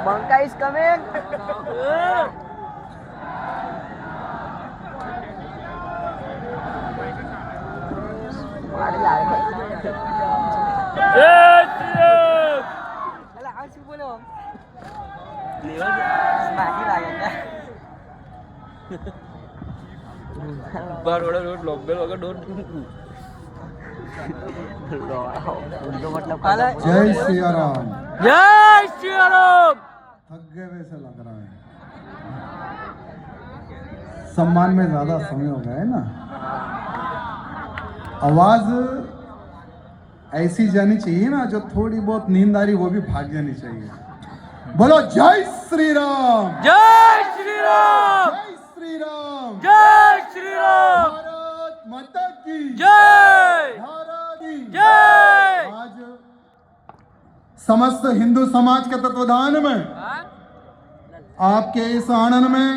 Bangka is coming. बार बड़ा road लॉकबेल होगा door जय सिया राम। जय श्री राम। थक गए वैसे लग रहा है। सम्मान में ज्यादा समय हो गया है ना। आवाज ऐसी जानी चाहिए ना, जो थोड़ी बहुत नींद आ रही वो भी भाग जानी चाहिए। बोलो जय श्री राम। जय श्री राम। जय श्री राम। जय श्री राम। भारत माता की जय। भारत की जय। आज समस्त हिंदू समाज के तत्वाधान में आपके इस आनंद में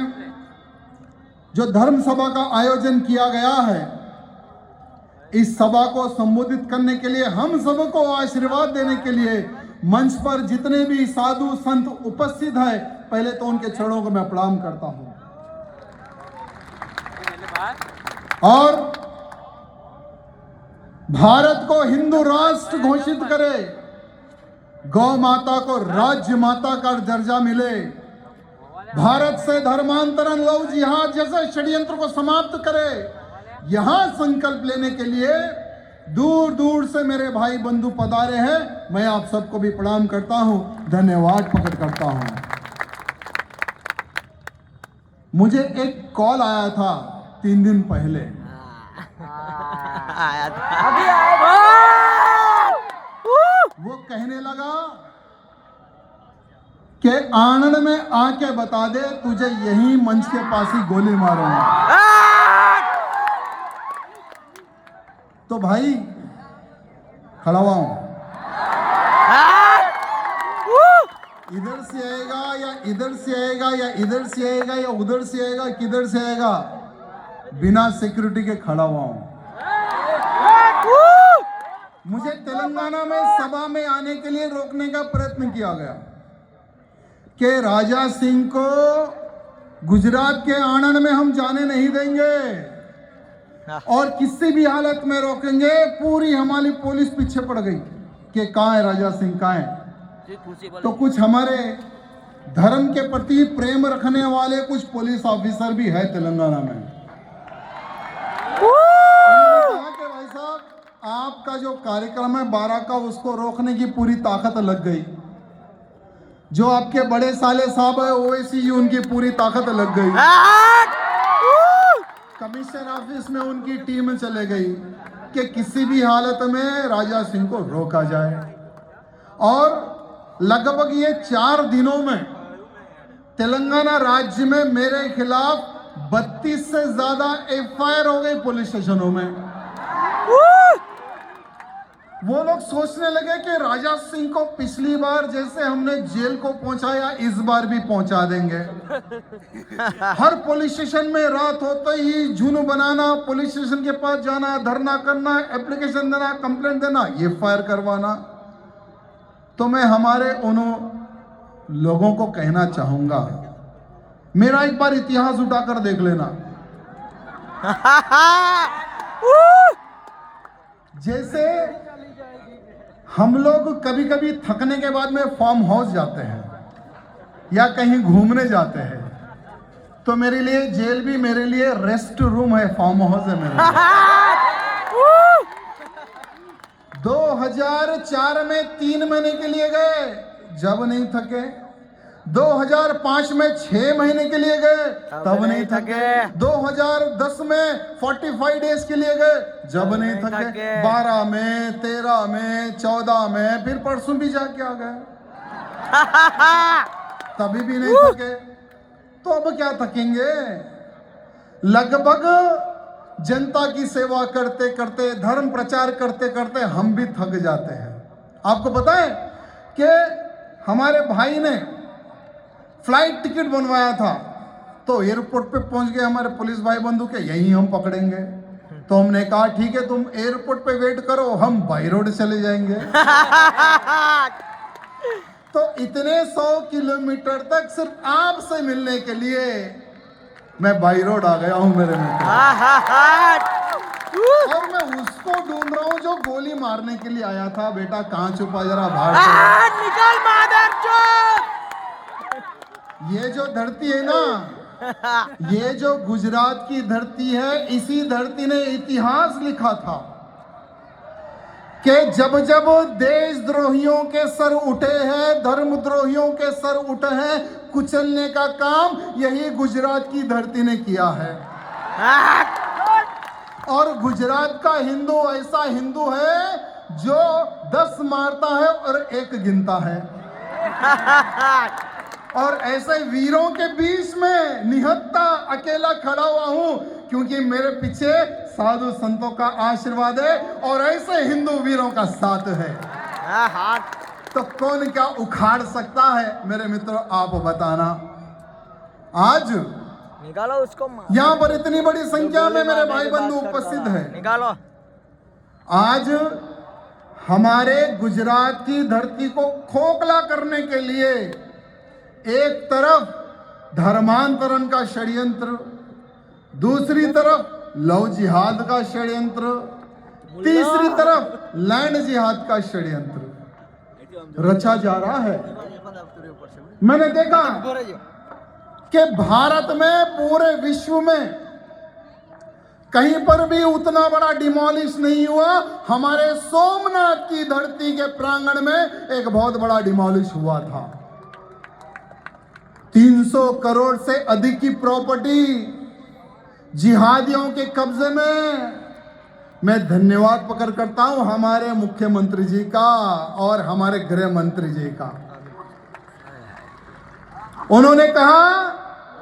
जो धर्म सभा का आयोजन किया गया है, इस सभा को संबोधित करने के लिए, हम सबको आशीर्वाद देने के लिए मंच पर जितने भी साधु संत उपस्थित हैं, पहले तो उनके चरणों को मैं प्रणाम करता हूं। और भारत को हिंदू राष्ट्र घोषित करे, गौ माता को राज्य माता का दर्जा मिले, भारत से धर्मांतरण लव जिहाद जैसे षड्यंत्र को समाप्त करे, यहां संकल्प लेने के लिए दूर दूर से मेरे भाई बंधु पधारे हैं। मैं आप सबको भी प्रणाम करता हूं, धन्यवाद प्रकट करता हूं। मुझे एक कॉल आया था 3 दिन पहले। अभी आएगा। वो कहने लगा कि आनंद में आके बता दे, तुझे यही मंच के पास ही गोली मारूंगा। तो भाई खड़ा हुआ हूं, इधर से आएगा या इधर से आएगा या इधर से आएगा या उधर से आएगा, किधर से आएगा, बिना सिक्योरिटी के खड़ा हुआ हूं। मुझे तेलंगाना में सभा में आने के लिए रोकने का प्रयत्न किया गया कि राजा सिंह को गुजरात के आनंद में हम जाने नहीं देंगे और किसी भी हालत में रोकेंगे। पूरी हमारी पुलिस पीछे पड़ गई कि कहाँ है राजा सिंह, कहाँ है। तो कुछ हमारे धर्म के प्रति प्रेम रखने वाले कुछ पुलिस ऑफिसर भी है तेलंगाना में। कहा कि भाई साहब, आपका जो कार्यक्रम है 12 का, उसको रोकने की पूरी ताकत लग गई। जो आपके बड़े साले साहब है ओवैसी, उनकी पूरी ताकत लग गई। कमिश्नर ऑफिस में उनकी टीम चले गई कि किसी भी हालत में राजा सिंह को रोका जाए। और लगभग ये 4 दिनों में तेलंगाना राज्य में मेरे खिलाफ 32 से ज्यादा एफआईआर हो गई पुलिस स्टेशनों में। वो लोग सोचने लगे कि राजा सिंह को पिछली बार जैसे हमने जेल को पहुंचाया, इस बार भी पहुंचा देंगे। हर पुलिस स्टेशन में रात होते ही जुनू बनाना, पुलिस स्टेशन के पास जाना, धरना करना, एप्लीकेशन देना, कंप्लेंट देना, ये फायर करवाना। तो मैं हमारे उन लोगों को कहना चाहूंगा, मेरा एक बार इतिहास उठाकर देख लेना। जैसे हम लोग कभी कभी थकने के बाद में फार्म हाउस जाते हैं या कहीं घूमने जाते हैं, तो मेरे लिए जेल भी मेरे लिए रेस्ट रूम है, फार्म हाउस है मेरे लिए। 2004 में 3 महीने के लिए गए, जब नहीं थके। 2005 में 6 महीने के लिए गए, तब नहीं थके। 2010 में 45 डेज के लिए गए, जब नहीं थके। 12 में, 13 में, 14 में, फिर परसों भी जाके आ गए, तभी भी नहीं थके। तो अब क्या थकेंगे। लगभग जनता की सेवा करते करते, धर्म प्रचार करते करते हम भी थक जाते हैं। आपको पता है कि हमारे भाई ने फ्लाइट टिकट बनवाया था, तो एयरपोर्ट पे पहुंच गए हमारे पुलिस भाई बंधु के, यहीं हम पकड़ेंगे। तो हमने कहा ठीक है, तुम एयरपोर्ट पे वेट करो, हम बाई रोड चले जाएंगे। तो इतने 100 किलोमीटर तक सिर्फ आपसे मिलने के लिए मैं बाई रोड आ गया हूं मेरे मित्र। और मैं उसको ढूंढ रहा हूं जो गोली मारने के लिए आया था। बेटा कहां छुपा, जरा बाहर निकल मादरचोद। ये जो धरती है ना, ये जो गुजरात की धरती है, इसी धरती ने इतिहास लिखा था कि जब जब देशद्रोहियों के सर उठे हैं, धर्मद्रोहियों के सर उठे हैं, कुचलने का काम यही गुजरात की धरती ने किया है। और गुजरात का हिंदू ऐसा हिंदू है जो 10 मारता है और 1 गिनता है। और ऐसे वीरों के बीच में निहत्था अकेला खड़ा हुआ हूं, क्योंकि मेरे पीछे साधु संतों का आशीर्वाद है और ऐसे हिंदू वीरों का साथ है। तो कौन क्या उखाड़ सकता है मेरे मित्रों, आप बताना। आज निकालो उसको। यहाँ पर इतनी बड़ी संख्या में मेरे भाई बंधु उपस्थित है। निकालो। आज हमारे गुजरात की धरती को खोखला करने के लिए एक तरफ धर्मांतरण का षड्यंत्र, दूसरी तरफ लव जिहाद का षड्यंत्र, तीसरी तरफ लैंड जिहाद का षड्यंत्र रचा जा रहा है। मैंने देखा कि भारत में, पूरे विश्व में कहीं पर भी उतना बड़ा डिमोलिश नहीं हुआ। हमारे सोमनाथ की धरती के प्रांगण में एक बहुत बड़ा डिमोलिश हुआ था। 300 करोड़ से अधिक की प्रॉपर्टी जिहादियों के कब्जे में। मैं धन्यवाद पकड़ करता हूं हमारे मुख्यमंत्री जी का और हमारे गृह मंत्री जी का। उन्होंने कहा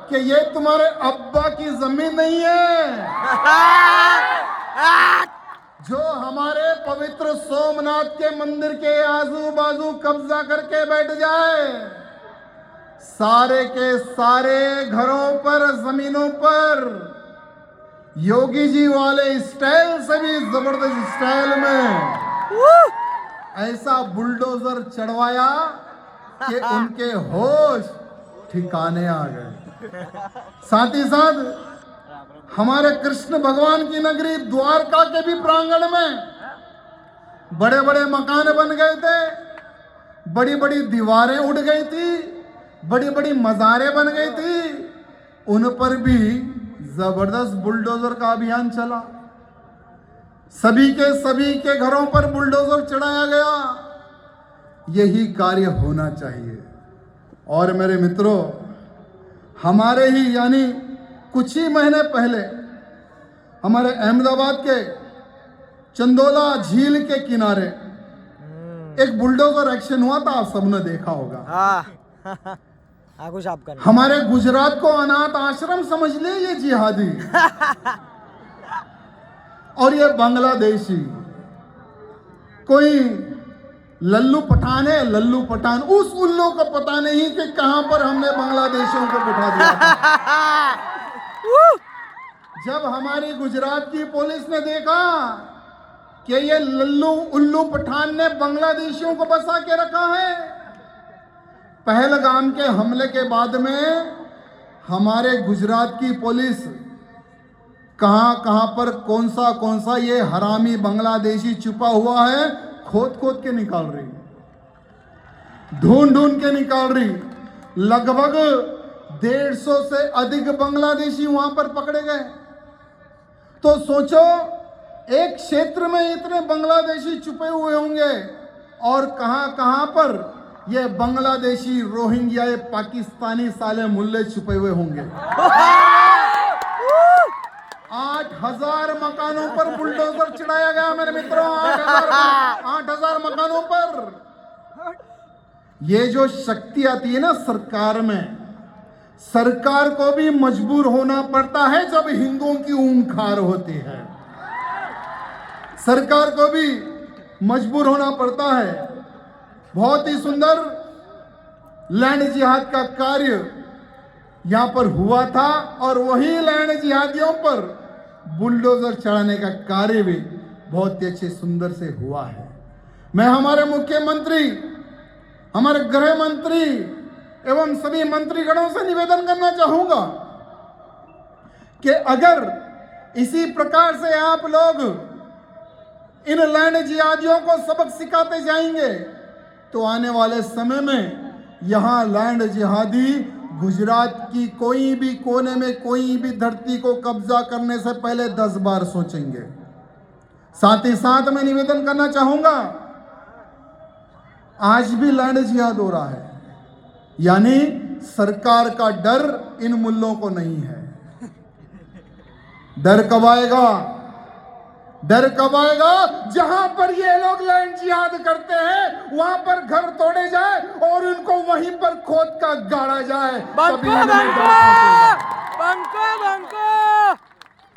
कि ये तुम्हारे अब्बा की जमीन नहीं है जो हमारे पवित्र सोमनाथ के मंदिर के आजू बाजू कब्जा करके बैठ जाए। सारे के सारे घरों पर, जमीनों पर योगी जी वाले स्टाइल से भी जबरदस्त स्टाइल में ऐसा बुलडोजर चढ़वाया कि उनके होश ठिकाने आ गए। साथ ही साथ हमारे कृष्ण भगवान की नगरी द्वारका के भी प्रांगण में बड़े बड़े मकान बन गए थे, बड़ी बड़ी दीवारें उड़ गई थी, बड़ी बड़ी मज़ारें बन गई थी। उन पर भी जबरदस्त बुलडोजर का अभियान चला। सभी के घरों पर बुलडोजर चढ़ाया गया। यही कार्य होना चाहिए। और मेरे मित्रों, हमारे ही यानी कुछ ही महीने पहले हमारे अहमदाबाद के चंदोला झील के किनारे एक बुलडोजर एक्शन हुआ था, आप सबने देखा होगा। कुछ आप कर। हमारे गुजरात को अनाथ आश्रम समझ ले ये जिहादी और ये बांग्लादेशी। कोई लल्लू पठान है, लल्लू पठान। उस उल्लू को पता नहीं कि कहां पर हमने बांग्लादेशियों को बिठा दिया था। जब हमारी गुजरात की पुलिस ने देखा कि ये लल्लू उल्लू पठान ने बांग्लादेशियों को बसा के रखा है, पहलगाम के हमले के बाद में हमारे गुजरात की पुलिस कहां पर कौन सा ये हरामी बांग्लादेशी छुपा हुआ है, खोद खोद के निकाल रही, ढूंढ के निकाल रही। लगभग 150 से अधिक बांग्लादेशी वहां पर पकड़े गए। तो सोचो, एक क्षेत्र में इतने बांग्लादेशी छुपे हुए होंगे और कहां पर ये बांग्लादेशी, रोहिंग्या, ये पाकिस्तानी साले मुल्ले छुपे हुए होंगे। 8,000 मकानों पर बुलडोजर चढ़ाया गया मेरे मित्रों। 8,000 मकानों पर। ये जो शक्ति आती है ना सरकार में, सरकार को भी मजबूर होना पड़ता है जब हिंदुओं की ऊंखार होती है। सरकार को भी मजबूर होना पड़ता है। बहुत ही सुंदर लैंड जिहाद का कार्य यहां पर हुआ था और वही लैंड जिहादियों पर बुलडोजर चढ़ाने का कार्य भी बहुत ही अच्छे सुंदर से हुआ है। मैं हमारे मुख्यमंत्री, हमारे गृह मंत्री एवं सभी मंत्रीगणों से निवेदन करना चाहूंगा कि अगर इसी प्रकार से आप लोग इन लैंड जिहादियों को सबक सिखाते जाएंगे तो आने वाले समय में यहां लैंड जिहादी गुजरात की कोई भी कोने में कोई भी धरती को कब्जा करने से पहले 10 बार सोचेंगे। साथ ही साथ मैं निवेदन करना चाहूंगा, आज भी लैंड जिहाद हो रहा है, यानी सरकार का डर इन मुल्लों को नहीं है। डर कब आएगा? डर कब आएगा? जहां पर ये लोग लैंड जिहाद करते हैं वहां पर घर तोड़े जाए और उनको वहीं पर खोद का गाड़ा जाए।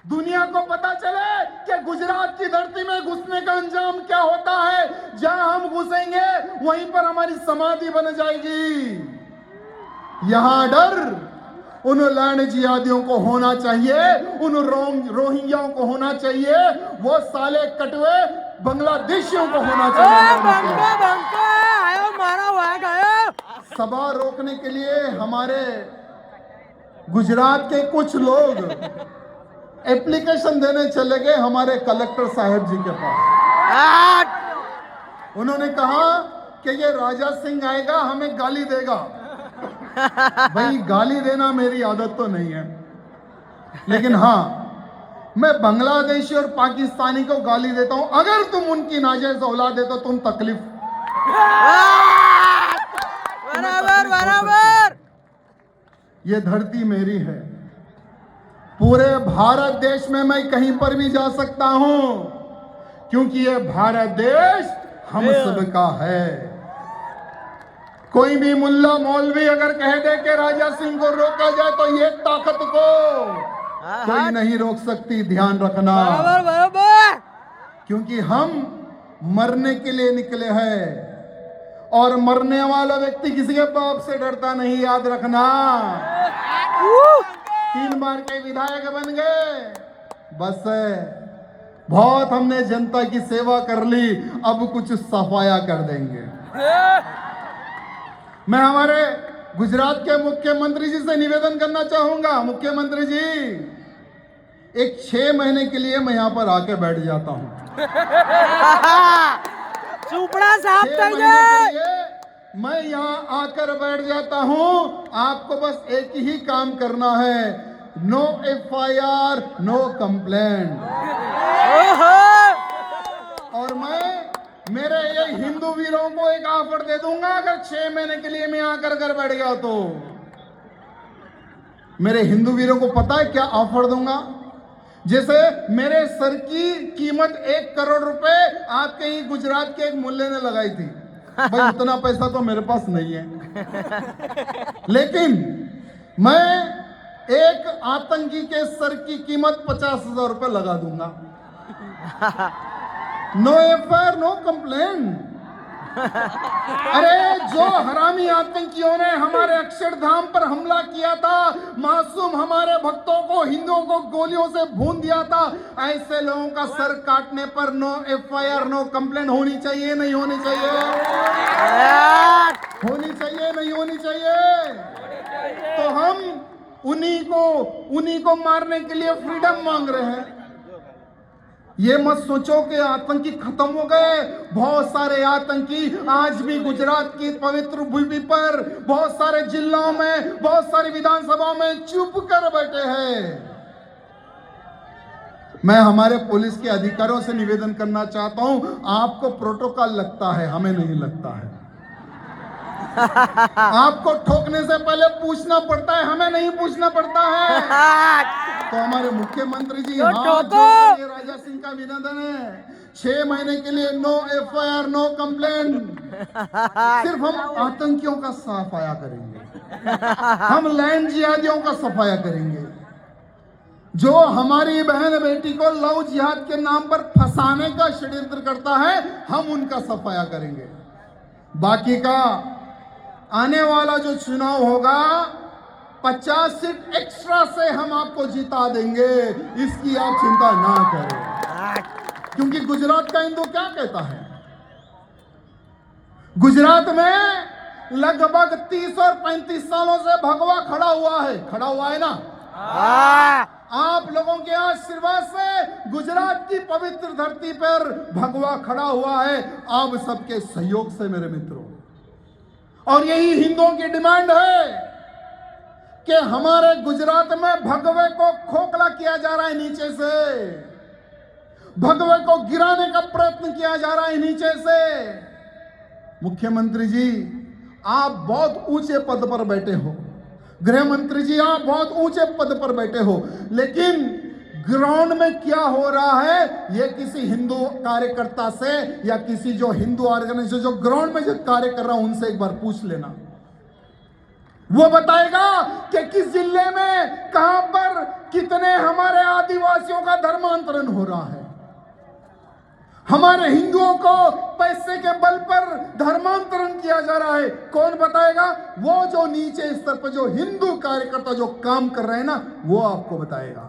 दुनिया को पता चले कि गुजरात की धरती में घुसने का अंजाम क्या होता है। जहां हम घुसेंगे वहीं पर हमारी समाधि बन जाएगी। यहां डर उन लैंड जिहादियों को होना चाहिए, उन रोहिंग्याओं को होना चाहिए, वो साले कटवे बांग्लादेशियों को होना चाहिए। सभा रोकने के लिए हमारे गुजरात के कुछ लोग एप्लीकेशन देने चले गए हमारे कलेक्टर साहब जी के पास। उन्होंने कहा कि ये राजा सिंह आएगा हमें गाली देगा। भाई गाली देना मेरी आदत तो नहीं है, लेकिन हाँ मैं बांग्लादेशी और पाकिस्तानी को गाली देता हूं। अगर तुम उनकी नाजायज औलाद है तो तुम तकलीफ बराबर बराबर। ये धरती मेरी है। पूरे भारत देश में मैं कहीं पर भी जा सकता हूं, क्योंकि ये भारत देश हम सबका है। कोई भी मुल्ला मौलवी अगर कह दे कि राजा सिंह को रोका जाए तो ये ताकत को कोई नहीं रोक सकती। ध्यान रखना, बराबर बराबर। क्योंकि हम मरने के लिए निकले हैं और मरने वाला व्यक्ति किसी के बाप से डरता नहीं। याद रखना। 3 बार के विधायक बन गए, बस बहुत हमने जनता की सेवा कर ली, अब कुछ सफाया कर देंगे। मैं हमारे गुजरात के मुख्यमंत्री जी से निवेदन करना चाहूंगा, मुख्यमंत्री जी एक 6 महीने के लिए मैं यहाँ पर आके बैठ जाता हूँ। सुपड़ा साहब 6 महीने के लिए मैं यहाँ आकर बैठ जाता हूँ। आपको बस एक ही काम करना है, नो FIR नो कंप्लेंट। और मैं मेरे ये हिंदू वीरों को एक ऑफर दे दूंगा, अगर 6 महीने के लिए मैं आकर घर बैठ गया तो मेरे हिंदू वीरों को पता है क्या ऑफर दूंगा? जैसे मेरे सर की कीमत 1 करोड़ रुपए आपके ही गुजरात के एक मुल्ले ने लगाई थी। भाई उतना पैसा तो मेरे पास नहीं है, लेकिन मैं एक आतंकी के सर की कीमत 50,000 रुपए लगा दूंगा। No FIR no complaint. अरे जो हरामी आतंकियों ने हमारे अक्षरधाम पर हमला किया था, मासूम हमारे भक्तों को, हिंदुओं को गोलियों से भून दिया था, ऐसे लोगों का सर काटने पर नो FIR नो कंप्लेंट होनी चाहिए नहीं होनी चाहिए? होनी चाहिए नहीं होनी चाहिए? तो हम उन्हीं को मारने के लिए फ्रीडम मांग रहे हैं। ये मत सोचो कि आतंकी खत्म हो गए। बहुत सारे आतंकी आज भी गुजरात की पवित्र भूमि पर, बहुत सारे जिलों में, बहुत सारी विधानसभाओं में चुप कर बैठे हैं। मैं हमारे पुलिस के अधिकारियों से निवेदन करना चाहता हूं, आपको प्रोटोकॉल लगता है, हमें नहीं लगता है। आपको ठोकने से पहले पूछना पड़ता है, हमें नहीं पूछना पड़ता है। तो हमारे मुख्यमंत्री जी हाथ जोड़ के राजा सिंह का निवेदन है, 6 महीने के लिए नो FIR नो कंप्लेंट। सिर्फ हम आतंकियों का सफाया करेंगे, हम लैंड जिहादियों का सफाया करेंगे। जो हमारी बहन बेटी को लव जिहाद के नाम पर फंसाने का षड्यंत्र करता है, हम उनका सफाया करेंगे। बाकी का आने वाला जो चुनाव होगा 50 सीट एक्स्ट्रा से हम आपको जिता देंगे, इसकी आप चिंता ना करें। क्योंकि गुजरात का हिंदू क्या कहता है, गुजरात में लगभग 30 और 35 सालों से भगवा खड़ा हुआ है ना। आप लोगों के आशीर्वाद से गुजरात की पवित्र धरती पर भगवा खड़ा हुआ है, आप सबके सहयोग से मेरे मित्रों। और यही हिंदुओं की डिमांड है कि हमारे गुजरात में भगवे को खोखला किया जा रहा है नीचे से, भगवे को गिराने का प्रयत्न किया जा रहा है नीचे से। मुख्यमंत्री जी, आप बहुत ऊंचे पद पर बैठे हो, गृह मंत्री जी आप बहुत ऊंचे पद पर बैठे हो, लेकिन ग्राउंड में क्या हो रहा है ये किसी हिंदू कार्यकर्ता से या किसी जो हिंदू ऑर्गेनाइजेशन जो ग्राउंड में जो कार्य कर रहा है उनसे एक बार पूछ लेना। वो बताएगा कि किस जिले में कहां पर कितने हमारे आदिवासियों का धर्मांतरण हो रहा है, हमारे हिंदुओं को पैसे के बल पर धर्मांतरण किया जा रहा है। कौन बताएगा? वो जो नीचे स्तर पर जो हिंदू कार्यकर्ता जो काम कर रहे हैं ना, वो आपको बताएगा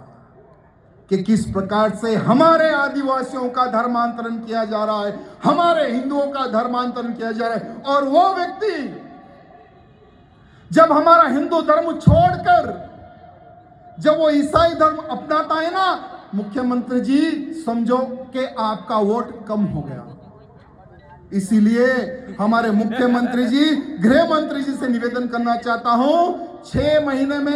कि किस प्रकार से हमारे आदिवासियों का धर्मांतरण किया जा रहा है, हमारे हिंदुओं का धर्मांतरण किया जा रहा है। और वो व्यक्ति जब हमारा हिंदू धर्म छोड़कर जब वो ईसाई धर्म अपनाता है ना, मुख्यमंत्री जी समझो कि आपका वोट कम हो गया। इसीलिए हमारे मुख्यमंत्री जी, गृह मंत्री जी से निवेदन करना चाहता हूं, 6 महीने में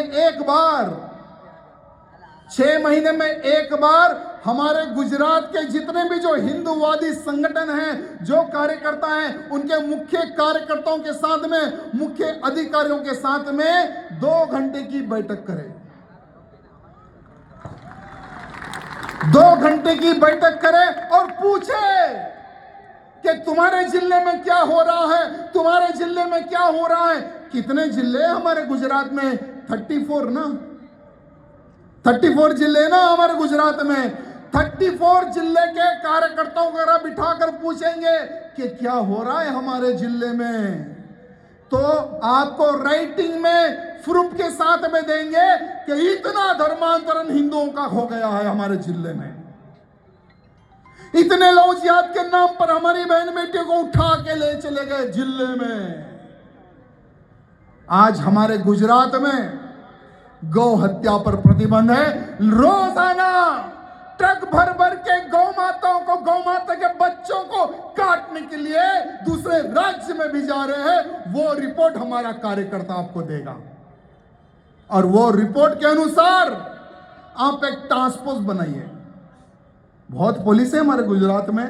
एक बार हमारे गुजरात के जितने भी जो हिंदूवादी संगठन हैं, जो कार्यकर्ता हैं, उनके मुख्य कार्यकर्ताओं के साथ में, मुख्य अधिकारियों के साथ में 2 घंटे की बैठक करें। 2 घंटे की बैठक करें और पूछे कि तुम्हारे जिले में क्या हो रहा है, तुम्हारे जिले में क्या हो रहा है। कितने जिले हमारे गुजरात में? 34 ना, 34 जिले ना हमारे गुजरात में। 34 जिले के कार्यकर्ताओं को बिठाकर पूछेंगे कि क्या हो रहा है हमारे जिले में, तो आपको राइटिंग में प्रूफ के साथ में देंगे कि इतना धर्मांतरण हिंदुओं का हो गया है हमारे जिले में, इतने लोग जिहाद के नाम पर हमारी बहन बेटियों को उठा के ले चले गए जिले में। आज हमारे गुजरात में गौ हत्या पर प्रतिबंध है। रोजाना ट्रक भर भर के गौ माताओं को, गौ माता के बच्चों को काटने के लिए दूसरे राज्य में भी जा रहे हैं। वो रिपोर्ट हमारा कार्यकर्ता आपको देगा और वो रिपोर्ट के अनुसार आप एक टास्क फोर्स बनाइए। बहुत पुलिस है हमारे गुजरात में,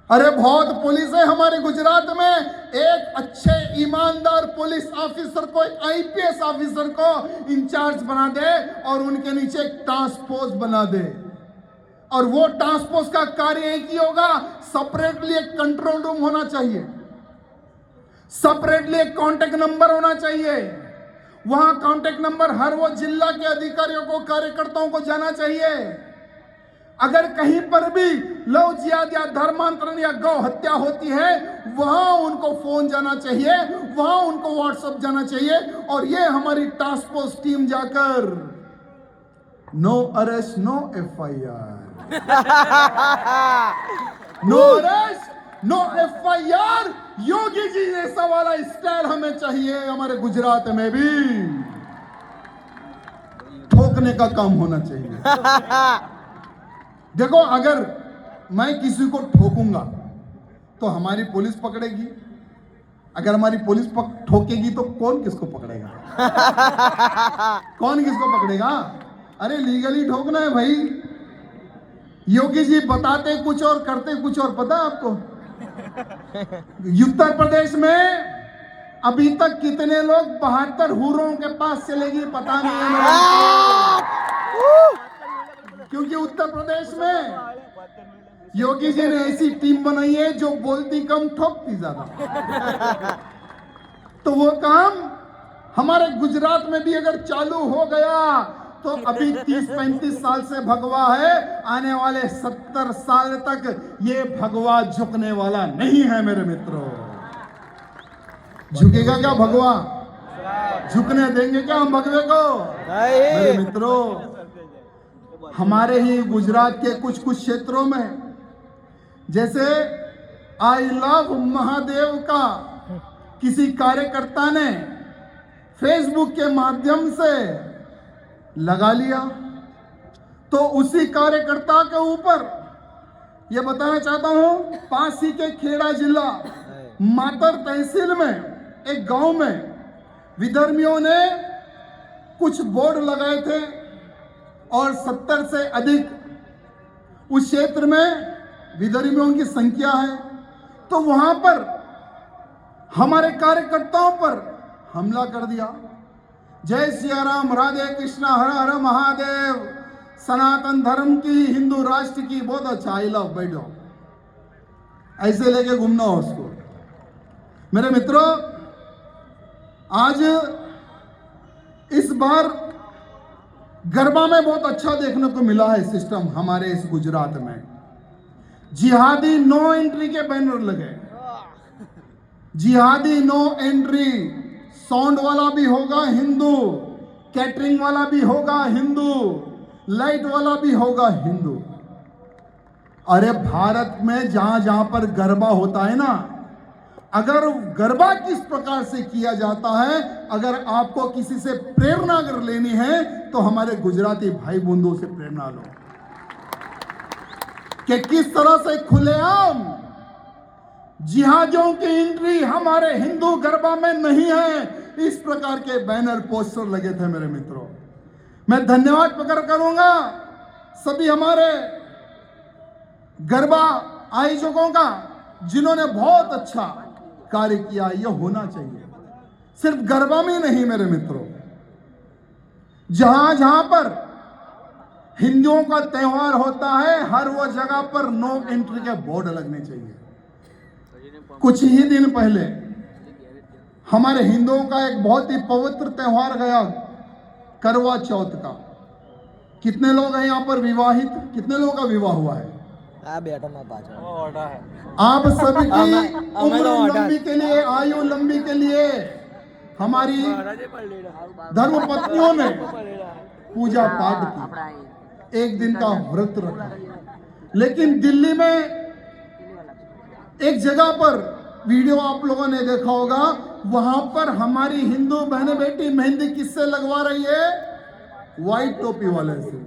अरे बहुत पुलिस है हमारे गुजरात में। एक अच्छे ईमानदार पुलिस ऑफिसर को, एक आईपीएस ऑफिसर को इंचार्ज बना दे और उनके नीचे एक टास्क फोर्स बना दे। और वो टास्क फोर्स का कार्य एक ही होगा, सेपरेटली एक कंट्रोल रूम होना चाहिए, सेपरेटली एक कांटेक्ट नंबर होना चाहिए। वहां कांटेक्ट नंबर हर वो जिला के अधिकारियों को, कार्यकर्ताओं को जाना चाहिए। अगर कहीं पर भी लव जिहाद या धर्मांतरण या गौ हत्या होती है, वहां उनको फोन जाना चाहिए, वहां उनको व्हाट्सएप जाना चाहिए। और ये हमारी टास्क फोर्स टीम जाकर no arrest no FIR, no arrest no FIR, Yogi ji जैसा वाला स्टाइल हमें चाहिए हमारे गुजरात में भी। ठोकने का काम होना चाहिए। देखो, अगर मैं किसी को ठोकूंगा तो हमारी पुलिस पकड़ेगी, अगर हमारी पुलिस ठोकेगी तो कौन किसको पकड़ेगा? कौन किसको पकड़ेगा? अरे लीगली ठोकना है भाई। योगी जी बताते कुछ और करते कुछ और, पता है आपको? उत्तर प्रदेश में अभी तक कितने लोग 72 हुरों के पास चलेगी पता नहीं है, क्योंकि उत्तर प्रदेश में योगी जी ने ऐसी टीम बनाई है जो बोलती कम ठोकती ज्यादा। तो वो काम हमारे गुजरात में भी अगर चालू हो गया तो अभी 30-35 साल से भगवा है, आने वाले 70 साल तक ये भगवा झुकने वाला नहीं है मेरे मित्रों। झुकेगा क्या भगवा? झुकने देंगे क्या हम भगवे को? मेरे मित्रों, हमारे ही गुजरात के कुछ कुछ क्षेत्रों में जैसे आई लव महादेव का किसी कार्यकर्ता ने फेसबुक के माध्यम से लगा लिया, तो उसी कार्यकर्ता के ऊपर यह बताना चाहता हूं, पासी के खेड़ा जिला मातर तहसील में एक गांव में विधर्मियों ने कुछ बोर्ड लगाए थे और 70 से अधिक उस क्षेत्र में विधर्मियों की संख्या है। तो वहां पर हमारे कार्यकर्ताओं पर हमला कर दिया। जय सिया राम, राधे कृष्णा, हर हर महादेव, सनातन धर्म की, हिंदू राष्ट्र की, बहुत अच्छा, आई लव, बैठो, ऐसे लेके घूमना हो उसको। मेरे मित्रों, आज इस बार गरबा में बहुत अच्छा देखने को मिला है सिस्टम हमारे इस गुजरात में। जिहादी नो एंट्री के बैनर लगे, जिहादी नो एंट्री, साउंड वाला भी होगा हिंदू, कैटरिंग वाला भी होगा हिंदू, लाइट वाला भी होगा हिंदू। अरे भारत में जहां जहां पर गरबा होता है ना, अगर गरबा किस प्रकार से किया जाता है, अगर आपको किसी से प्रेरणा अगर लेनी है तो हमारे गुजराती भाई बंधुओं से प्रेरणा लो कि किस तरह से खुलेआम जिहादियों की एंट्री हमारे हिंदू गरबा में नहीं है। इस प्रकार के बैनर पोस्टर लगे थे मेरे मित्रों। मैं धन्यवाद प्रकट करूंगा सभी हमारे गरबा आयोजकों का, जिन्होंने बहुत अच्छा कार्य किया। यह होना चाहिए सिर्फ गरबा में नहीं मेरे मित्रों, जहां जहां पर हिंदुओं का त्योहार होता है हर वो जगह पर नो एंट्री के बोर्ड लगने चाहिए। कुछ ही दिन पहले हमारे हिंदुओं का एक बहुत ही पवित्र त्योहार गया, करवा चौथ का। कितने लोग हैं यहाँ पर विवाहित? कितने लोगों का विवाह हुआ है? आप सभी की उम्र लंबी के लिए, आयु लंबी के लिए हमारी धर्म पत्नियों ने पूजा पाठ की, एक दिन का व्रत रखा। लेकिन दिल्ली में एक जगह पर वीडियो आप लोगों ने देखा होगा, वहां पर हमारी हिंदू बहने बेटी मेहंदी किससे लगवा रही है? व्हाइट टोपी वाले से,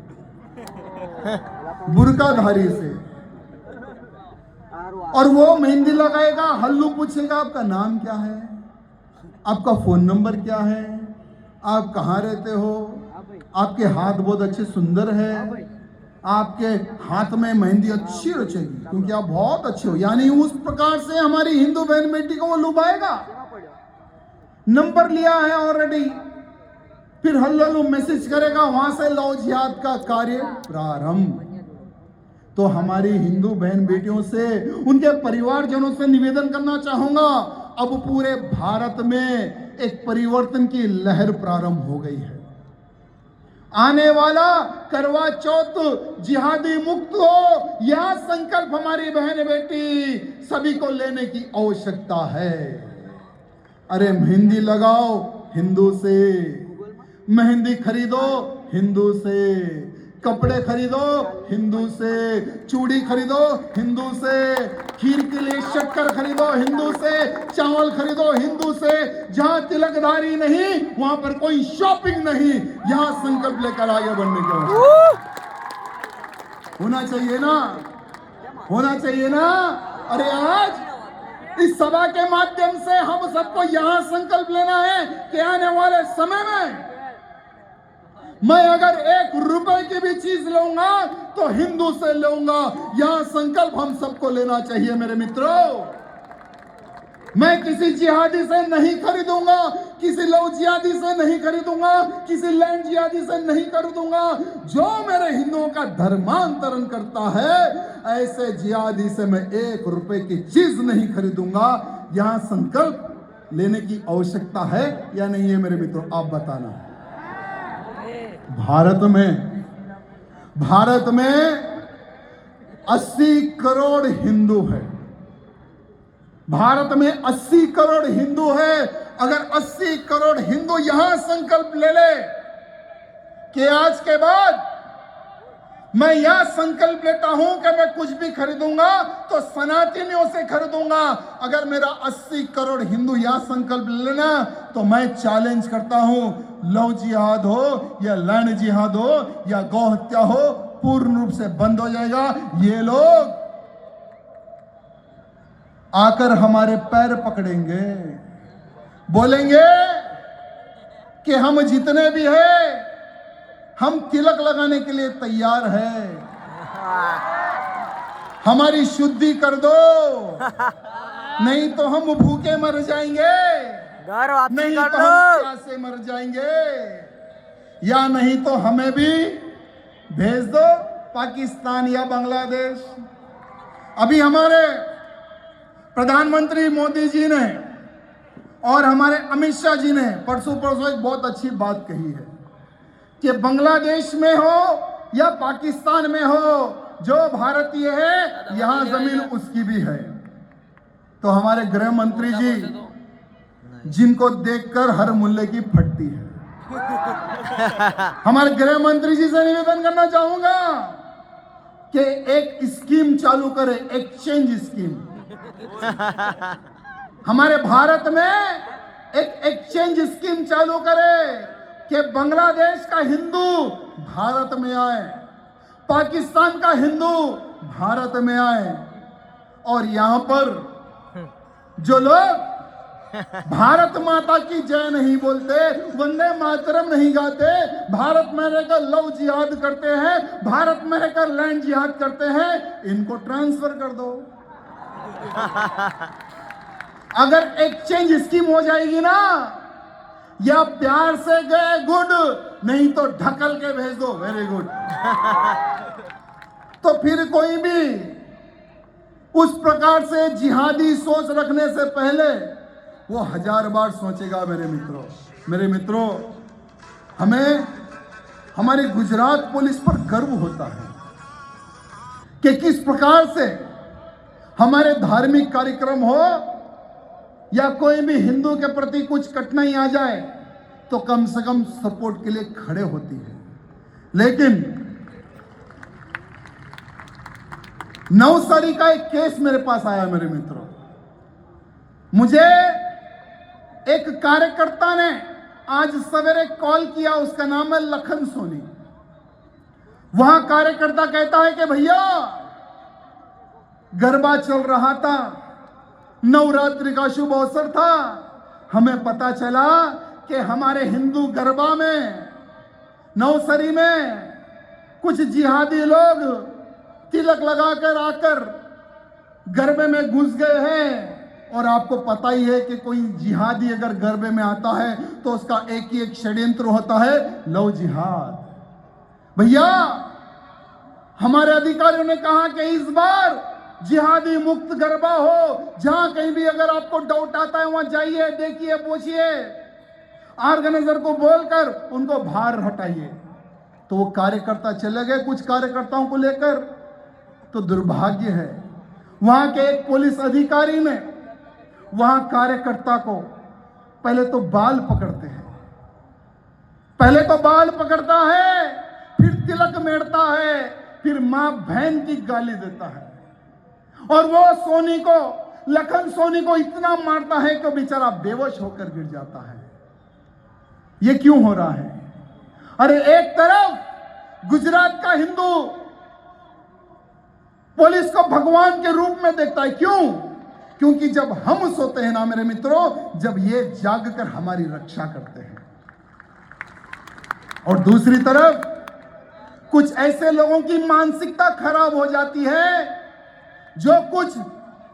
बुर्काधारी से। और वो मेहंदी लगाएगा, हल्लू पूछेगा आपका नाम क्या है, आपका फोन नंबर क्या है, आप कहाँ रहते हो, आपके हाथ बहुत अच्छे सुंदर है, आपके हाथ में मेहंदी अच्छी रचेगी क्योंकि आप बहुत अच्छे हो। यानी उस प्रकार से हमारी हिंदू बहन बेटी को वो लुभाएगा। नंबर लिया है ऑलरेडी, फिर हल्लू मैसेज करेगा, वहां से लव जिहाद का कार्य प्रारंभ। तो हमारी हिंदू बहन बेटियों से, उनके परिवारजनों से निवेदन करना चाहूंगा, अब पूरे भारत में एक परिवर्तन की लहर प्रारंभ हो गई है। आने वाला करवा चौथ जिहादी मुक्त हो, यह संकल्प हमारी बहन बेटी सभी को लेने की आवश्यकता है। अरे मेहंदी लगाओ हिंदू से, मेहंदी खरीदो हिंदू से, कपड़े खरीदो हिंदू से, चूड़ी खरीदो हिंदू से, खीर के लिए शक्कर खरीदो हिंदू से, चावल खरीदो हिंदू से। जहां तिलकधारी नहीं वहां पर कोई शॉपिंग नहीं। यहां संकल्प लेकर आगे बढ़ने का होना चाहिए ना, होना चाहिए ना। अरे आज इस सभा के माध्यम से हम सबको यहां संकल्प लेना है कि आने वाले समय में मैं अगर 1 रुपए की भी चीज लूंगा तो हिंदू से लूंगा। यह संकल्प हम सबको लेना चाहिए मेरे मित्रों। मैं किसी जिहादी से नहीं खरीदूंगा, किसी लव जिहादी से नहीं खरीदूंगा, किसी लैंड जिहादी से नहीं खरीदूंगा। जो मेरे हिंदुओं का धर्मांतरण करता है, ऐसे जिहादी से मैं 1 रुपए की चीज नहीं खरीदूंगा। यहां संकल्प लेने की आवश्यकता है या नहीं है मेरे मित्रों, आप बताना। भारत में 80 करोड़ हिंदू है। भारत में 80 करोड़ हिंदू है। अगर 80 करोड़ हिंदू यहां संकल्प ले ले कि आज के बाद मैं यह संकल्प लेता हूं कि मैं कुछ भी खरीदूंगा तो सनातनियों से खरीदूंगा, अगर मेरा 80 करोड़ हिंदू यह संकल्प लेना, तो मैं चैलेंज करता हूं, लव जिहाद हो या लैंड जिहाद हो या गौ हत्या हो, पूर्ण रूप से बंद हो जाएगा। ये लोग आकर हमारे पैर पकड़ेंगे, बोलेंगे कि हम जितने भी हैं हम तिलक लगाने के लिए तैयार हैं, हमारी शुद्धि कर दो, नहीं तो हम भूखे मर जाएंगे, घर वापसी नहीं कर तो लो। हम प्यासे मर जाएंगे, या नहीं तो हमें भी भेज दो पाकिस्तान या बांग्लादेश। अभी हमारे प्रधानमंत्री मोदी जी ने और हमारे अमित शाह जी ने परसों एक बहुत अच्छी बात कही है कि बांग्लादेश में हो या पाकिस्तान में हो, जो भारतीय है यहां जमीन उसकी भी है। तो हमारे गृह मंत्री जी, जिनको देखकर हर मुल्ले की फटती है, हमारे गृह मंत्री जी से निवेदन करना चाहूंगा कि एक स्कीम चालू करे, एक्सचेंज स्कीम। हमारे भारत में एक एक्सचेंज स्कीम चालू करे कि बांग्लादेश का हिंदू भारत में आए, पाकिस्तान का हिंदू भारत में आए, और यहां पर जो लोग भारत माता की जय नहीं बोलते, वंदे मातरम नहीं गाते, भारत में रहकर लव जिहाद करते हैं, भारत में रहकर लैंड जिहाद करते हैं, इनको ट्रांसफर कर दो। अगर एक्सचेंज स्कीम हो जाएगी ना, या प्यार से गए गुड, नहीं तो ढकल के भेज दो वेरी गुड, तो फिर कोई भी उस प्रकार से जिहादी सोच रखने से पहले वो 1000 बार सोचेगा। मेरे मित्रों, हमें हमारी गुजरात पुलिस पर गर्व होता है कि किस प्रकार से हमारे धार्मिक कार्यक्रम हो या कोई भी हिंदू के प्रति कुछ कठिनाई आ जाए तो कम से कम सपोर्ट के लिए खड़े होती है। लेकिन नवसारी का एक केस मेरे पास आया मेरे मित्रों, मुझे एक कार्यकर्ता ने आज सवेरे कॉल किया, उसका नाम है लखन सोनी। वहां कार्यकर्ता कहता है कि भैया गरबा चल रहा था, नवरात्रि का शुभ अवसर था, हमें पता चला कि हमारे हिंदू गरबा में नवसरी में कुछ जिहादी लोग तिलक लगाकर आकर गरबे में घुस गए हैं। और आपको पता ही है कि कोई जिहादी अगर गरबे में आता है तो उसका एक ही एक षड्यंत्र होता है, लव जिहाद। भैया हमारे अधिकारियों ने कहा कि इस बार जिहादी मुक्त गरबा हो, जहां कहीं भी अगर आपको डाउट आता है वहां जाइए, देखिए, पूछिए, ऑर्गेनाइजर को बोलकर उनको बाहर हटाइए। तो वो कार्यकर्ता चले गए कुछ कार्यकर्ताओं को लेकर। तो दुर्भाग्य है, वहां के एक पुलिस अधिकारी ने वहां कार्यकर्ता को पहले तो बाल पकड़ते हैं, पहले तो बाल पकड़ता है, फिर तिलक मेड़ता है, फिर मां बहन की गाली देता है, और वो सोनी को, लखन सोनी को इतना मारता है कि बेचारा बेहोश होकर गिर जाता है। ये क्यों हो रहा है? अरे एक तरफ गुजरात का हिंदू पुलिस को भगवान के रूप में देखता है। क्यों? क्योंकि जब हम सोते हैं ना मेरे मित्रों, जब ये जागकर हमारी रक्षा करते हैं। और दूसरी तरफ कुछ ऐसे लोगों की मानसिकता खराब हो जाती है जो कुछ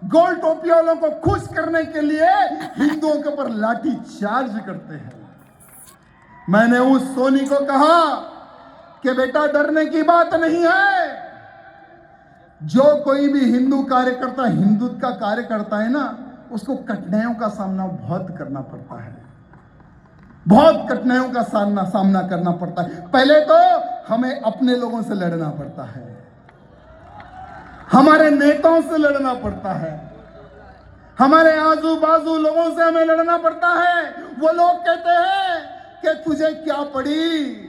गोल टोपी वालों को खुश करने के लिए हिंदुओं के ऊपर लाठी चार्ज करते हैं। मैंने उस सोनी को कहा कि बेटा डरने की बात नहीं है, जो कोई भी हिंदू कार्यकर्ता हिंदुत्व का कार्य करता है ना, उसको कठिनाइयों का सामना बहुत करना पड़ता है, बहुत कठिनाइयों का सामना करना पड़ता है। पहले तो हमें अपने लोगों से लड़ना पड़ता है, हमारे नेताओं से लड़ना पड़ता है, हमारे आजू बाजू लोगों से हमें लड़ना पड़ता है। वो लोग कहते हैं कि तुझे क्या पड़ी,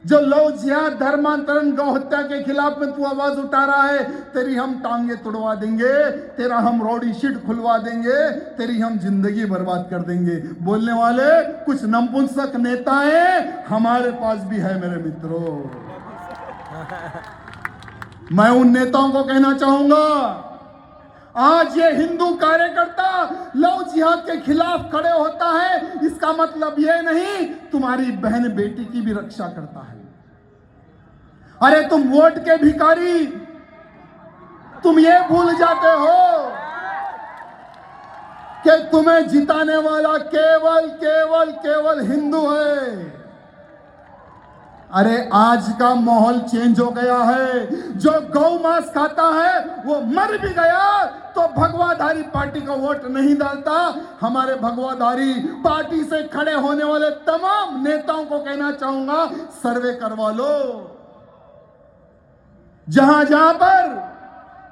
जो लव जिहाद, धर्मांतरण, गौ हत्या के खिलाफ में तू आवाज उठा रहा है, तेरी हम टांगे तुड़वा देंगे, तेरा हम रॉडी शीट खुलवा देंगे, तेरी हम जिंदगी बर्बाद कर देंगे। बोलने वाले कुछ नपुंसक नेताएं हमारे पास भी है मेरे मित्रों। मैं उन नेताओं को कहना चाहूंगा, आज ये हिंदू कार्यकर्ता लव जिहाद के खिलाफ खड़े होता है, इसका मतलब ये नहीं तुम्हारी बहन बेटी की भी रक्षा करता है। अरे तुम वोट के भिखारी, तुम ये भूल जाते हो कि तुम्हें जिताने वाला केवल केवल केवल हिंदू है। अरे आज का माहौल चेंज हो गया है। जो गौ मांस खाता है वो मर भी गया तो भगवाधारी पार्टी का वोट नहीं डालता। हमारे भगवाधारी पार्टी से खड़े होने वाले तमाम नेताओं को कहना चाहूंगा, सर्वे करवा लो। जहां जहां पर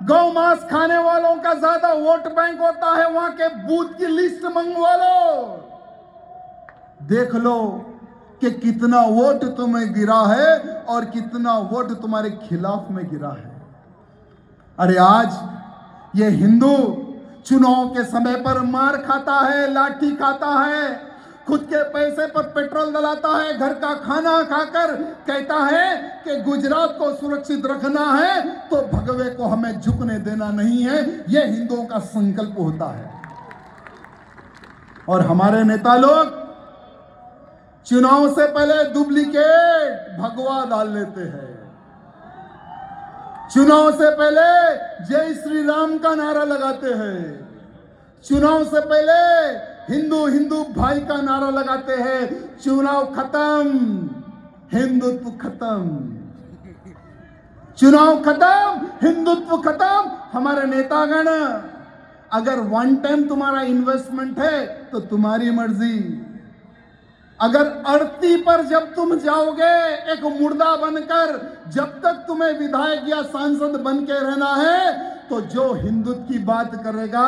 गौ मांस खाने वालों का ज्यादा वोट बैंक होता है, वहां के बूथ की लिस्ट मंगवा लो, देख लो कि कितना वोट तुम्हें गिरा है और कितना वोट तुम्हारे खिलाफ में गिरा है। अरे आज ये हिंदू चुनाव के समय पर मार खाता है, लाठी खाता है, खुद के पैसे पर पेट्रोल डलाता है, घर का खाना खाकर कहता है कि गुजरात को सुरक्षित रखना है तो भगवे को हमें झुकने देना नहीं है। यह हिंदुओं का संकल्प होता है। और हमारे नेता लोग चुनाव से पहले डुप्लीकेट भगवा डाल लेते हैं। चुनाव से पहले जय श्री राम का नारा लगाते हैं। चुनाव से पहले हिंदू हिंदू भाई का नारा लगाते हैं। चुनाव खत्म, हिंदुत्व खत्म। चुनाव खत्म, हिंदुत्व खत्म। हमारे नेतागण, अगर वन टाइम तुम्हारा इन्वेस्टमेंट है तो तुम्हारी मर्जी। अगर अर्थी पर जब तुम जाओगे एक मुर्दा बनकर, जब तक तुम्हें विधायक या सांसद बन के रहना है, तो जो हिंदुत्व की बात करेगा,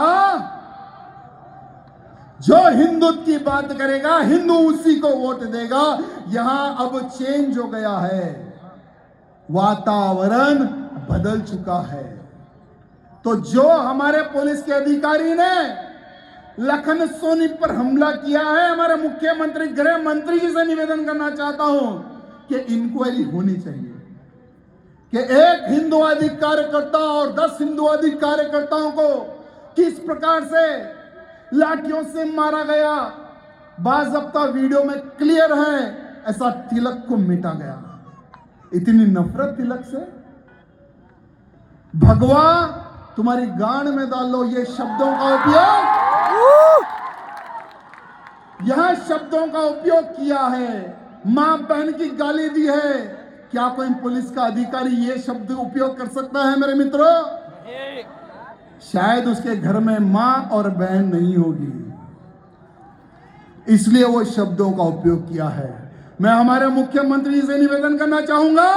जो हिंदुत्व की बात करेगा, हिंदू उसी को वोट देगा। यहां अब चेंज हो गया है, वातावरण बदल चुका है। तो जो हमारे पुलिस के अधिकारी ने लखन सोनी पर हमला किया है, हमारे मुख्यमंत्री, गृह मंत्री जी से निवेदन करना चाहता हूं कि इंक्वायरी होनी चाहिए कि एक हिंदुवादी कार्यकर्ता और 10 हिंदुवादी कार्यकर्ताओं को किस प्रकार से लाठियों से मारा गया। बाज़ाब्ता वीडियो में क्लियर है, ऐसा तिलक को मिटा गया। इतनी नफरत तिलक से, भगवा तुम्हारी गांड में डाल लो। ये शब्दों का उपयोग, यहां शब्दों का उपयोग किया है, मां बहन की गाली दी है। क्या कोई पुलिस का अधिकारी ये शब्द उपयोग कर सकता है मेरे मित्रों? शायद उसके घर में मां और बहन नहीं होगी, इसलिए वो शब्दों का उपयोग किया है। मैं हमारे मुख्यमंत्री से निवेदन करना चाहूंगा,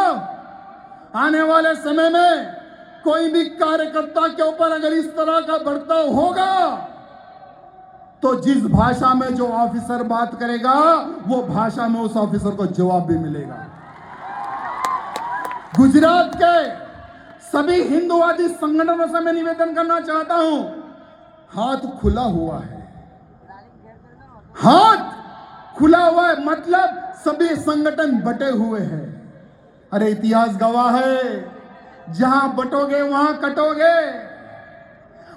आने वाले समय में कोई भी कार्यकर्ता के ऊपर अगर इस तरह का बर्ताव होगा तो जिस भाषा में जो ऑफिसर बात करेगा, वो भाषा में उस ऑफिसर को जवाब भी मिलेगा। गुजरात के सभी हिंदुवादी संगठनों से मैं निवेदन करना चाहता हूं, हाथ खुला हुआ है। हाथ खुला हुआ है मतलब सभी संगठन बटे हुए हैं। अरे इतिहास गवाह है, जहां बटोगे वहां कटोगे।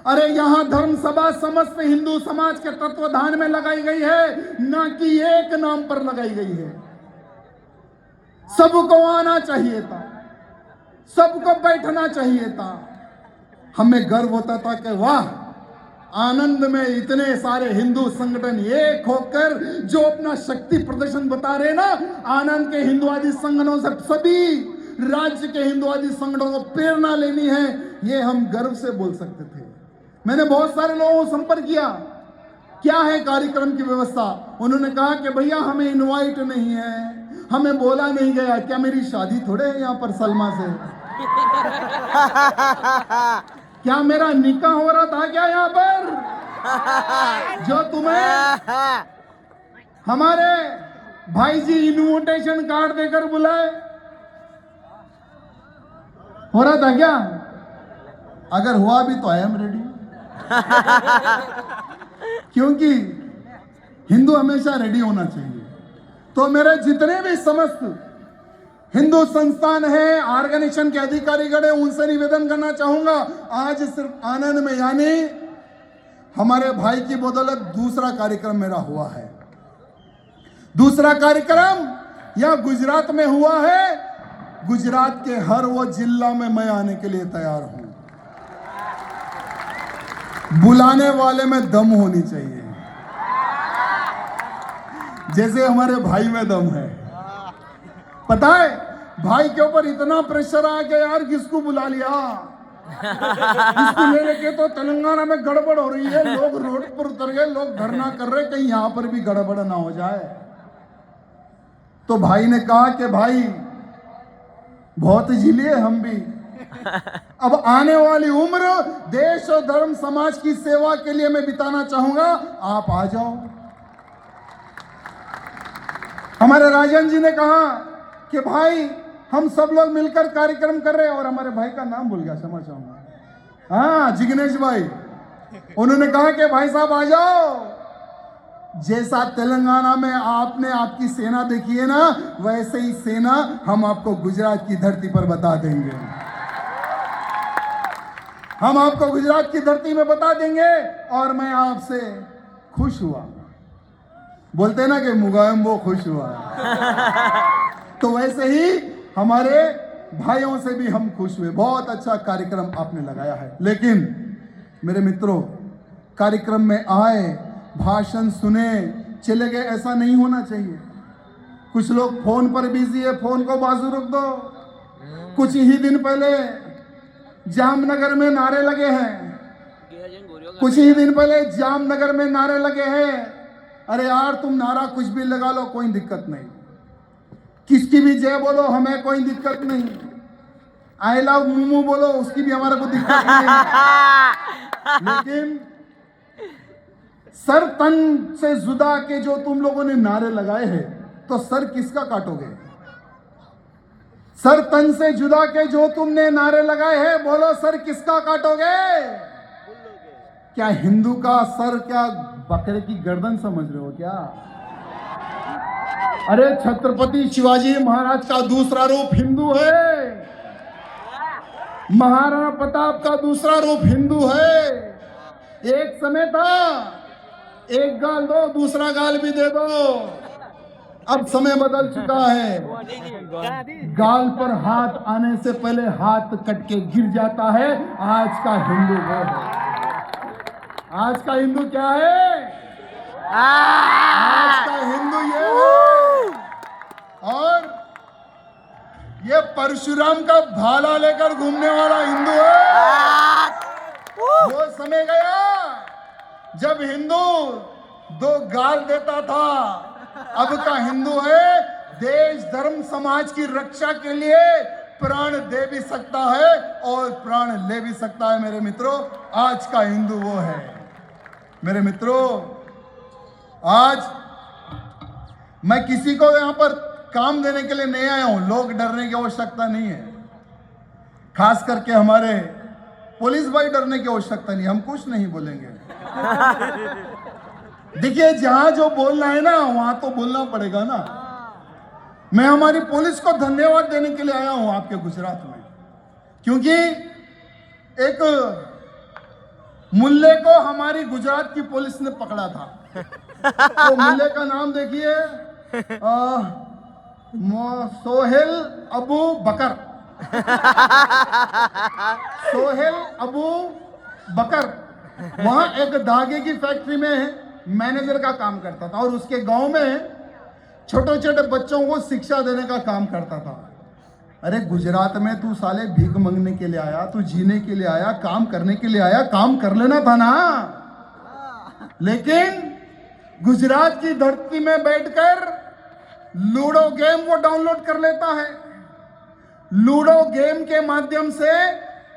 अरे यहां धर्म सभा समस्त हिंदू समाज के तत्वाधान में लगाई गई है, ना कि एक नाम पर लगाई गई है। सबको आना चाहिए था, सबको बैठना चाहिए था। हमें गर्व होता था कि वाह, आनंद में इतने सारे हिंदू संगठन एक होकर जो अपना शक्ति प्रदर्शन बता रहे ना, आनंद के हिंदुवादी संगठनों से सभी राज्य के हिंदुवादी संगठनों को प्रेरणा लेनी है, ये हम गर्व से बोल सकते थे। मैंने बहुत सारे लोगों को संपर्क किया, क्या है कार्यक्रम की व्यवस्था। उन्होंने कहा कि भैया हमें इनवाइट नहीं है, हमें बोला नहीं गया। क्या मेरी शादी थोड़े है यहाँ पर सलमा से? क्या मेरा निकाह हो रहा था क्या यहाँ पर? जो तुम्हें हमारे भाई जी इन्विटेशन कार्ड देकर बुलाए, हो रहा था क्या? अगर हुआ भी तो आई एम रेडी, क्योंकि हिंदू हमेशा रेडी होना चाहिए। तो मेरे जितने भी समस्त हिंदू संस्थान है, ऑर्गेनाइजेशन के अधिकारीगण है, उनसे निवेदन करना चाहूंगा, आज सिर्फ आनंद में यानी हमारे भाई की बदौलत दूसरा कार्यक्रम मेरा हुआ है। दूसरा कार्यक्रम यह गुजरात में हुआ है। गुजरात के हर वो जिला में मैं आने के लिए तैयार हूं। बुलाने वाले में दम होनी चाहिए, जैसे हमारे भाई में दम है। पता है भाई के ऊपर इतना प्रेशर आ गया यार, किसको बुला लिया, इसको ले लेके तो तेलंगाना में गड़बड़ हो रही है, लोग रोड पर उतर गए, लोग धरना कर रहे, कहीं यहां पर भी गड़बड़ ना हो जाए। तो भाई ने कहा कि भाई बहुत झीलिए हम भी, अब आने वाली उम्र देश और धर्म समाज की सेवा के लिए मैं बिताना चाहूंगा, आप आ जाओ। हमारे राजन जी ने कहा कि भाई हम सब लोग मिलकर कार्यक्रम कर रहे हैं, और हमारे भाई का नाम भूल गया, क्षमा चाहूंगा, हाँ जिग्नेश भाई, उन्होंने कहा कि भाई साहब आ जाओ। जैसा तेलंगाना में आपने आपकी सेना देखी है ना, वैसे ही सेना हम आपको गुजरात की धरती पर बता देंगे। हम आपको गुजरात की धरती में बता देंगे। और मैं आपसे खुश हुआ, बोलते हैं ना कि मुगायम्बो खुश हुआ, तो वैसे ही हमारे भाइयों से भी हम खुश हुए। बहुत अच्छा कार्यक्रम आपने लगाया है। लेकिन मेरे मित्रों, कार्यक्रम में आए, भाषण सुने, चले गए, ऐसा नहीं होना चाहिए। कुछ लोग फोन पर बिजी है, फोन को बाजू रख दो। कुछ ही दिन पहले जामनगर में नारे लगे हैं, कुछ ही दिन पहले जामनगर में नारे लगे हैं। अरे यार तुम नारा कुछ भी लगा लो, कोई दिक्कत नहीं, किसकी भी जय बोलो, हमें कोई दिक्कत नहीं। आई लव मोमो बोलो, उसकी भी हमारे को दिक्कत नहीं। लेकिन सर तन से जुदा के जो तुम लोगों ने नारे लगाए हैं, तो सर किसका काटोगे? सर तन से जुदा के जो तुमने नारे लगाए हैं, बोलो सर किसका काटोगे? क्या हिंदू का सर क्या बकरे की गर्दन समझ रहे हो क्या? अरे छत्रपति शिवाजी महाराज का दूसरा रूप हिंदू है, महाराणा प्रताप का दूसरा रूप हिंदू है। एक समय था एक गाल दो दूसरा गाल भी दे दो, अब समय बदल चुका है। गाल पर हाथ आने से पहले हाथ कट के गिर जाता है। आज का हिंदू वो है। आज का हिंदू क्या है? आज का हिंदू ये है। और ये परशुराम का भाला लेकर घूमने वाला हिंदू है। वो समय गया जब हिंदू दो गाल देता था, अब का हिंदू है देश धर्म समाज की रक्षा के लिए प्राण दे भी सकता है और प्राण ले भी सकता है। मेरे मित्रों, आज का हिंदू वो है। मेरे मित्रों, आज मैं किसी को यहां पर काम देने के लिए नहीं आया हूं, लोग डरने की आवश्यकता नहीं है। खास करके हमारे पुलिस भाई डरने की आवश्यकता नहीं, हम कुछ नहीं बोलेंगे। देखिए जहां जो बोलना है ना, वहां तो बोलना पड़ेगा ना। मैं हमारी पुलिस को धन्यवाद देने के लिए आया हूं आपके गुजरात में, क्योंकि एक मुल्ले को हमारी गुजरात की पुलिस ने पकड़ा था। तो मुल्ले का नाम देखिए, सोहेल अबू बकर। सोहेल अबू बकर वहां एक धागे की फैक्ट्री में मैनेजर का काम करता था और उसके गांव में छोटे छोटे बच्चों को शिक्षा देने का काम करता था। अरे गुजरात में तू साले भीख मांगने के लिए आया, तू जीने के लिए आया, काम करने के लिए आया, काम कर लेना था ना। लेकिन गुजरात की धरती में बैठकर लूडो गेम वो डाउनलोड कर लेता है। लूडो गेम के माध्यम से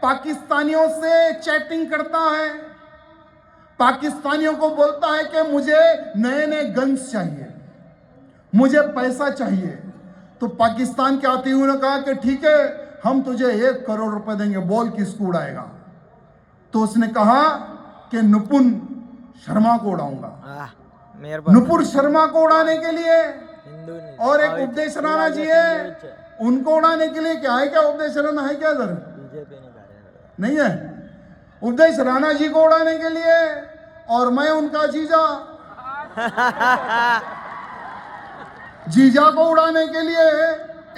पाकिस्तानियों से चैटिंग करता है, पाकिस्तानियों को बोलता है कि मुझे नए नए गन्स चाहिए, मुझे पैसा चाहिए, तो पाकिस्तान के आतियों ने कहा कि ठीक है, हम तुझे 1 करोड़ रुपए देंगे, बोल किसको उड़ाएगा। तो उसने कहा कि नुपुर शर्मा को उड़ाऊंगा। मेरे पास नुपुर शर्मा को उड़ाने के लिए हिंदू नहीं और एक उपदेश राणा जी है, उनको उड़ाने के लिए क्या है, क्या उपदेश राणा है क्या इधर? बीजेपी नहीं कर रहे। नहीं है। उपदेश राणा जी को उड़ाने के लिए और मैं उनका जीजा जीजा को उड़ाने के लिए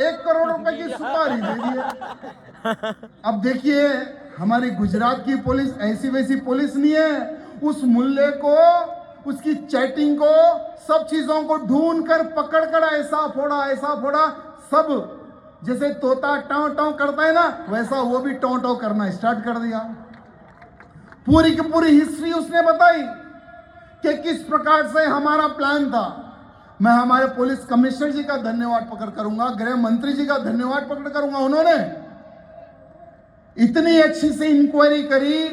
1 करोड़ रुपए की सुपारी दे दी है। अब देखिए, हमारी गुजरात की पुलिस ऐसी वैसी पुलिस नहीं है। उस मुल्ले को, उसकी चैटिंग को, सब चीजों को ढूंढ कर पकड़ कर ऐसा फोड़ा, सब जैसे तोता टाँव टाँव करता है ना, वैसा वो भी टाँव टाँव करना स्टार्ट कर दिया। पूरी की पूरी हिस्ट्री उसने बताई कि किस प्रकार से हमारा प्लान था। मैं हमारे पुलिस कमिश्नर जी का धन्यवाद पकड़ करूंगा, गृह मंत्री जी का धन्यवाद पकड़ करूंगा। उन्होंने इतनी अच्छी से इंक्वायरी करी,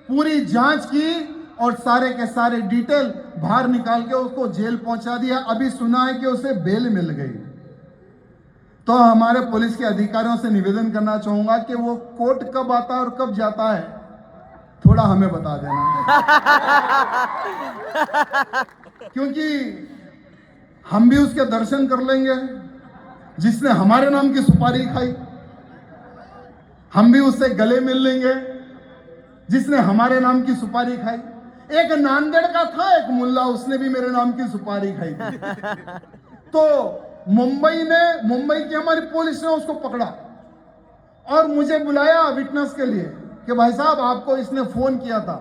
पूरी जांच की और सारे के सारे डिटेल बाहर निकाल के उसको जेल पहुंचा दिया। अभी सुना है कि उसे बेल मिल गई। तो हमारे पुलिस के अधिकारियों से निवेदन करना चाहूंगा कि वो कोर्ट कब आता है और कब जाता है, थोड़ा हमें बता देना, क्योंकि हम भी उसके दर्शन कर लेंगे। जिसने हमारे नाम की सुपारी खाई, हम भी उससे गले मिल लेंगे जिसने हमारे नाम की सुपारी खाई। एक नांदेड़ का था एक मुल्ला, उसने भी मेरे नाम की सुपारी खाई थी। तो मुंबई की हमारी पुलिस ने उसको पकड़ा और मुझे बुलाया विटनेस के लिए कि भाई साहब आपको इसने फोन किया था।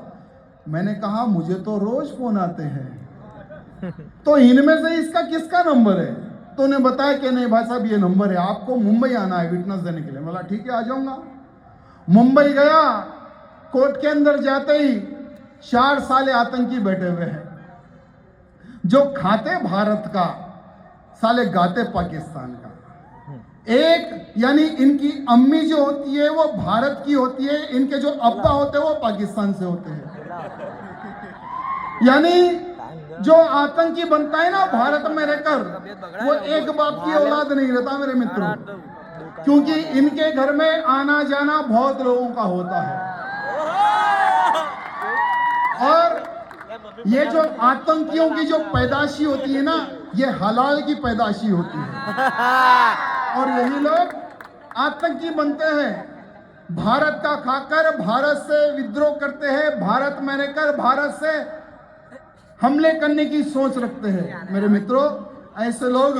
मैंने कहा मुझे तो रोज फोन आते हैं, तो इनमें से इसका किसका नंबर है? तो उन्हें बताया कि नहीं भाई साहब ये नंबर है, आपको मुंबई आना है विटनेस देने के लिए। बोला ठीक है, आ जाऊंगा। मुंबई गया, कोर्ट के अंदर जाते ही 4 साले आतंकी बैठे हुए हैं, जो खाते भारत का, साले गाते पाकिस्तान का। एक यानी इनकी अम्मी जो होती है वो भारत की होती है, इनके जो अब्बा होते हैं वो पाकिस्तान से होते हैं। यानी जो आतंकी बनता है ना भारत में रहकर, वो एक बाप की औलाद नहीं रहता मेरे मित्रों, क्योंकि इनके घर में आना जाना बहुत लोगों का होता है। और ये जो आतंकियों की जो पैदाशी होती है ना, ये हलाल की पैदाशी होती है, और यही लोग आतंकी बनते हैं। भारत का खाकर भारत से विद्रोह करते हैं, भारत में रहकर भारत से हमले करने की सोच रखते हैं। मेरे मित्रों, ऐसे लोग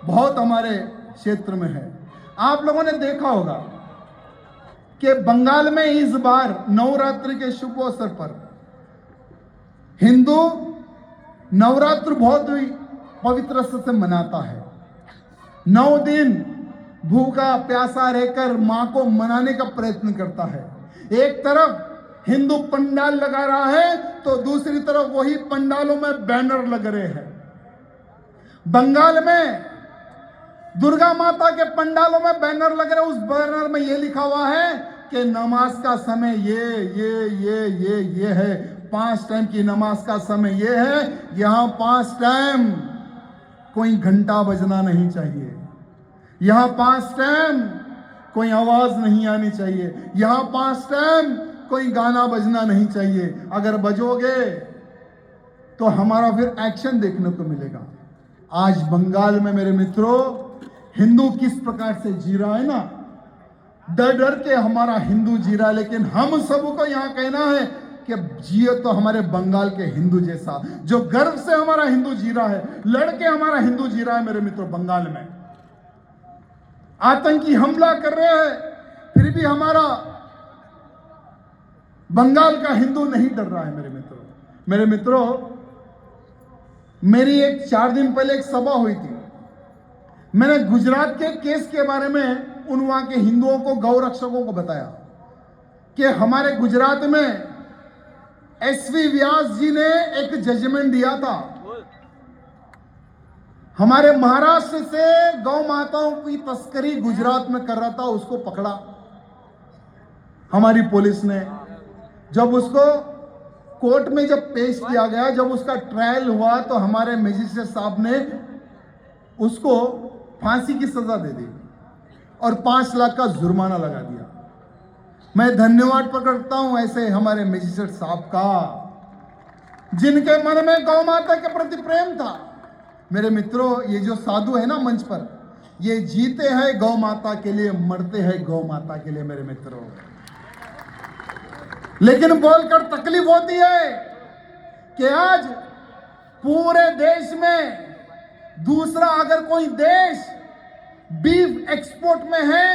बहुत हमारे क्षेत्र में हैं। आप लोगों ने देखा होगा कि बंगाल में इस बार नवरात्रि के शुभ अवसर पर हिंदू नवरात्र बहुत ही पवित्र से मनाता है। 9 दिन भूखा प्यासा रहकर मां को मनाने का प्रयत्न करता है। एक तरफ हिंदू पंडाल लगा रहा है तो दूसरी तरफ वही पंडालों में बैनर लग रहे हैं। बंगाल में दुर्गा माता के पंडालों में बैनर लग रहे, उस बैनर में यह लिखा हुआ है कि नमाज का समय ये है, 5 टाइम की नमाज का समय ये है। यहां 5 टाइम कोई घंटा बजना नहीं चाहिए, यहां 5 टाइम कोई आवाज नहीं आनी चाहिए, यहां 5 टाइम कोई गाना बजना नहीं चाहिए। अगर बजोगे तो हमारा फिर एक्शन देखने को मिलेगा। आज बंगाल में मेरे मित्रों हिंदू किस प्रकार से जी रहा है ना, डर डर के हमारा हिंदू जी रहा है। लेकिन हम सबको यहां कहना है कि जिए तो हमारे बंगाल के हिंदू जैसा, जो गर्व से हमारा हिंदू जी रहा है, लड़के हमारा हिंदू जी रहा है। मेरे मित्रों, बंगाल में आतंकी हमला कर रहे हैं, फिर भी हमारा बंगाल का हिंदू नहीं डर रहा है। मेरे मित्रों, मेरी 4 दिन पहले एक सभा हुई थी। मैंने गुजरात के केस के बारे में उन वहां के हिंदुओं को, गौ रक्षकों को बताया कि हमारे गुजरात में SV व्यास जी ने एक जजमेंट दिया था। हमारे महाराष्ट्र से गौ माताओं की तस्करी गुजरात में कर रहा था, उसको पकड़ा हमारी पुलिस ने। जब उसको कोर्ट में जब पेश किया गया, जब उसका ट्रायल हुआ, तो हमारे मजिस्ट्रेट साहब ने उसको फांसी की सजा दे दी और 5 लाख का जुर्माना लगा दिया। मैं धन्यवाद प्रकटता हूं ऐसे हमारे मजिस्ट्रेट साहब का, जिनके मन में गौ माता के प्रति प्रेम था। मेरे मित्रों, ये जो साधु है ना मंच पर, ये जीते हैं गौ माता के लिए, मरते हैं गौ माता के लिए मेरे मित्रों। लेकिन बोलकर तकलीफ होती है कि आज पूरे देश में दूसरा अगर कोई देश बीफ एक्सपोर्ट में है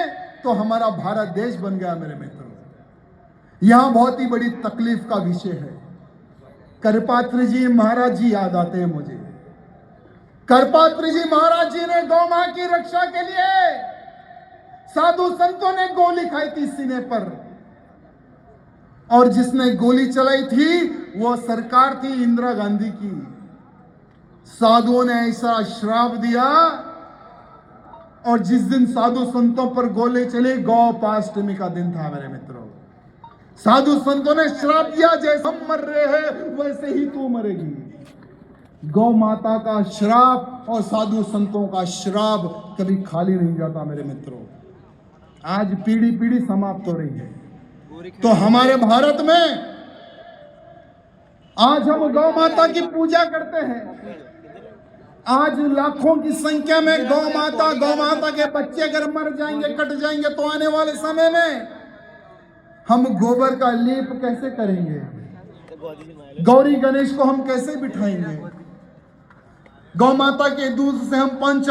तो हमारा भारत देश बन गया मेरे मित्रों। यहां बहुत ही बड़ी तकलीफ का विषय है। करपात्री जी महाराज जी याद आते हैं मुझे। करपात्री जी महाराज जी ने गौ मां की रक्षा के लिए साधु संतों ने गोली खाई थी सीने पर, और जिसने गोली चलाई थी वो सरकार थी इंदिरा गांधी की। साधुओं ने ऐसा श्राप दिया, और जिस दिन साधु संतों पर गोली चली, गौपाष्टमी का दिन था मेरे मित्रों। साधु संतों ने श्राप दिया, जैसे हम मर रहे हैं वैसे ही तू मरेगी। गौ माता का श्राप और साधु संतों का श्राप कभी खाली नहीं जाता मेरे मित्रों। आज पीढ़ी पीढ़ी समाप्त हो रही है। तो हमारे भारत में आज हम गौ माता की पूजा करते हैं। आज लाखों की संख्या में गौ माता के बच्चे अगर मर जाएंगे, कट जाएंगे, तो आने वाले समय में हम गोबर का लेप कैसे करेंगे? गौरी गणेश को हम कैसे बिठाएंगे? गौ माता के दूध से हम पंच